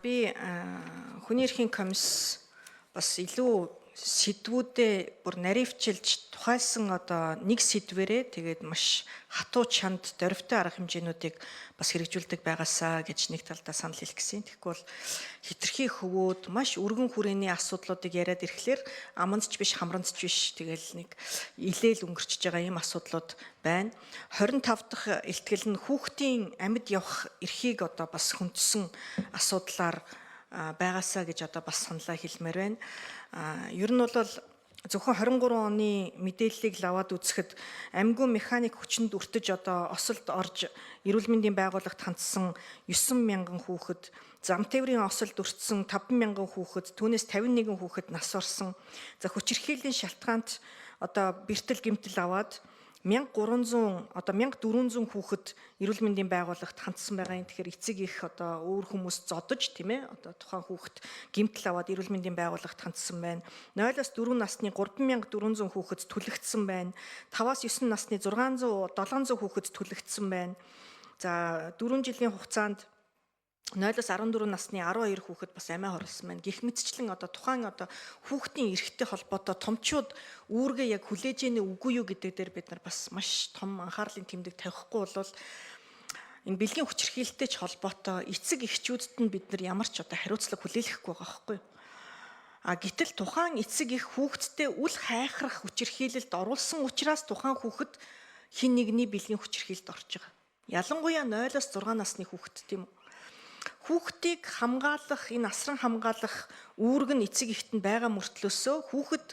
Би хүний эрхийн комисс бас илүү сэдвүүдээ бүр наривчилж тухайлсан одоо нэг сэдвэрээ тэгээд маш хатуу чанд дөрвтэй арга хэмжээнүүдийг бас хэрэгжүүлдэг байгаасаа гэж нэг талдаа санал хэлэх гэсэн. Тэгэхгүй бол хитрхи хөвөөд маш өргөн хүрээний асуудлуудыг яриад ирэхлээр амандч биш хамрандч биш тэгэл нэг илээл өнгөрчж байгаа ийм асуудлууд байна. 25 дахь илтгэл нь хүүхдийн амьд явах эрхийг одоо бас хүндсэн асуудлаар байгаасаа гэж одоо бас саналаа хэлмээр байна. Ер нь бол зөвхөн 23 оны мэдээллийг лаваад үзэхэд амьгүй механик хүчинд өртөж одоо осолд орж эрүүл мэндийн байгууллагт хандсан 9,000 хүүхэд, зам тээврийн осолд өртсөн 5,000 хүүхэд, түүнээс 51 хүүхэд нас барсан. За хүчирхийллийн шалтгаанд одоо бэртэл гэмтэл аваад 1300 одоо 1400 хүүхэд эрүүл мэндийн байгууллагт хандсан байгаа юм. Тэгэхээр эцэг их одоо өөр хүмүүс зодож тийм ээ одоо тухайн хүүхэд гэмтэл аваад эрүүл мэндийн байгууллагт хандсан байна. 0-4 насны 3400 хүүхэд түлэгдсэн байна. 5-9 насны 700 хүүхэд түлэгдсэн байна. За 4 жилийн хугацаанд 0-14 насны 12 хүүхэд бас амиа хорлсон байна. Гэх мэтчлэн одоо тухайн одоо хүүхдийн эрхтэй холбоотой томчууд үүргээ яг хүлээж ийнэ үгүй юу гэдэг дээр бид нар бас маш том анхаарлын тэмдэг тавихгүй бол энэ бэлгийн хүчирхийлэлтэй ч холбоотой эцэг эхчүүдэд нь бид нар ямар ч одоо хариуцлага хүлээлгэхгүй байгаа байхгүй юу? Гэтэл тухайн эцэг их хүүхдтэй үл хайхрах хүчирхийлэлд оруулсан учраас тухайн хүүхэд хин нэгний бэлгийн хүчирхийлэлд орж байгаа. Ялангуяа 0-6 насны хүүхэд тийм үү? Хүүхдийг хамгаалах, энэ асран хамгаалах үүрэг нь эцэг эхт нь байгаа мөртлөөсөө хүүхэд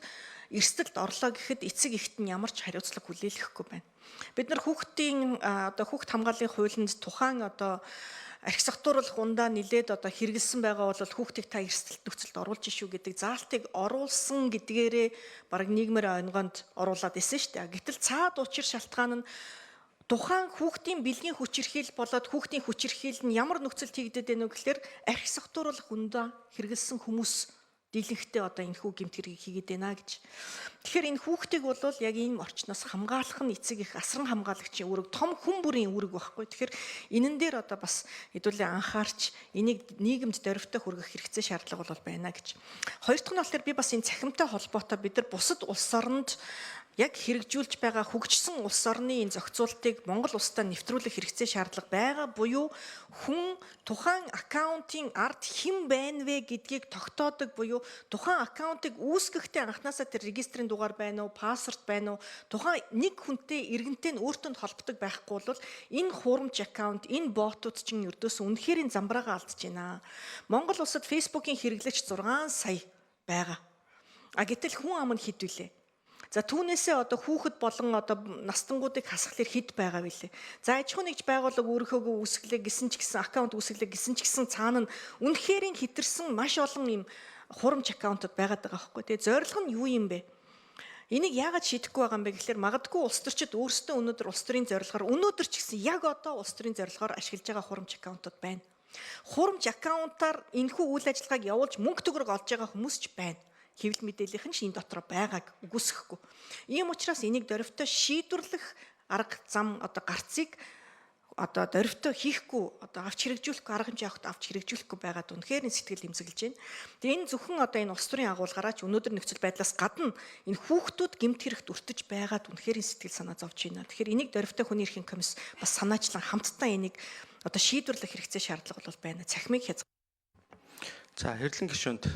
эрсдэлд орлоо гэхэд эцэг эхт нь ямар ч хариуцлага хүлээлгэхгүй байна. Бид нар хүүхдийн одоо хүүхд хамгааллын хуулинд тухайн одоо архисахтууруулах ундаа нилээд одоо хэрэгэлсэн байгаа бол хүүхдийг та эрсдэлт нөхцөлд оруулж шүү гэдэг заалтыг оруулсан гэдгээрээ бараг нийгмээр онгонд оруулаад исэн шүү дээ. Гэтэл цаад учир шалтгаан нь тухайн хүүхдийн бэлгийн хүчирхийлэл болоод хүүхдийн хүчирхийлэл нь ямар нөхцөлд хийгдэд байна вэ гэхээр архисахтууруулах ундаа хэрэгэлсэн хүмүүс дийлэнхтэй одоо энэ хүү гэмт хэргийг хийгээд байна гэж. Тэгэхээр энэ хүүхдийг бол яг энэ орчноос хамгаалах нь эцэг их асран хамгаалагчийн үүрэг, том хүн бүрийн үүрэг байхгүй. Тэгэхээр энэн дээр одоо бас хэдүүлээ анхаарч энийг нийгэмд дөрвтэй хүргэх хэрэгцээ шаардлага бол байна гэж. Хоёр дахь нь болохоор би бас энэ цахимтай холбоотой бид нар бусад улс оронд яг хэрэгжүүлж байгаа хөгжсөн улс орны энэ зохицуултыг Монгол улстай нэвтрүүлэх хэрэгцээ шаардлага байгаа буюу хүн тухайн аккаунтын ард хэн байна вэ гэдгийг тогтоодог буюу тухайн аккаунтыг үүсгэхдээ анханасаа тэр регистрийн дугаар байна уу, пассворд байна уу, тухайн нэг хүнтэй иргэнтэй нь өөртөө холбогддог байхгүй бол энэ хуурамч аккаунт, энэ ботууд чинь ердөөс үнэхээр замбраагаа алдж байна. Монгол улсад фейсбુકийн хэрэглэгч 6 сая байгаа. Гэтэл хүн ам нь хэд вүлээ? За түүнээсээ одоо хүүхэд болон одоо настангуудыг хасхлаар хэд байгаа билээ. За аж ахуйн нэгж байгууллага өөрийнхөө үүсгэлээ гэсэн ч гэсэн аккаунт үүсгэлээ гэсэн ч гэсэн цаана нь үнэхээр хэтэрсэн маш олон юм хурамч аккаунтууд байгаад байгаа байхгүй. Тэгээ зорилго нь юу юм бэ? Энийг яагаад шийдэхгүй байгаа юм бэ гэхээр магадгүй улс төрчид өөрсдөө өнөөдөр улс төрийн зорилгоор өнөөдөр ч гэсэн яг одоо улс төрийн зорилгоор ашиглаж байгаа хурамч аккаунтууд байна. Хурамч аккаунтаар энэхүү үйл ажиллагааг явуулж мөнгө төгрөг олж байгаа хүмүүс ч байна. Хэвлэл мэдээллийнх нь энэ дотор байгааг үгүйсэхгүй. Ийм учраас энийг дөрвтэй шийдвэрлэх арга зам одоо гарцыг одоо дөрвтэй хийхгүй одоо авч хэрэгжүүлэхгүй арга хэмжээ авч хэрэгжүүлэхгүй байгаад үнэхээр сэтгэл эмзэглэж байна. Тэгээ энэ зөвхөн одоо энэ улс төрийн агуулгаараа ч өнөөдөр нөхцөл байдлаас гадна энэ хүүхдүүд гэмт хэрэгт өртөж байгаад үнэхээр сэтгэл санаа зовж байна. Тэгэхээр энийг дөрвтэй хүний эрхийн комисс бас санаачлан хамтдаа энийг одоо шийдвэрлэх хэрэгцээ шаардлага бол байна. Цахимыг хязгаар. За хэрлэн гишүүнд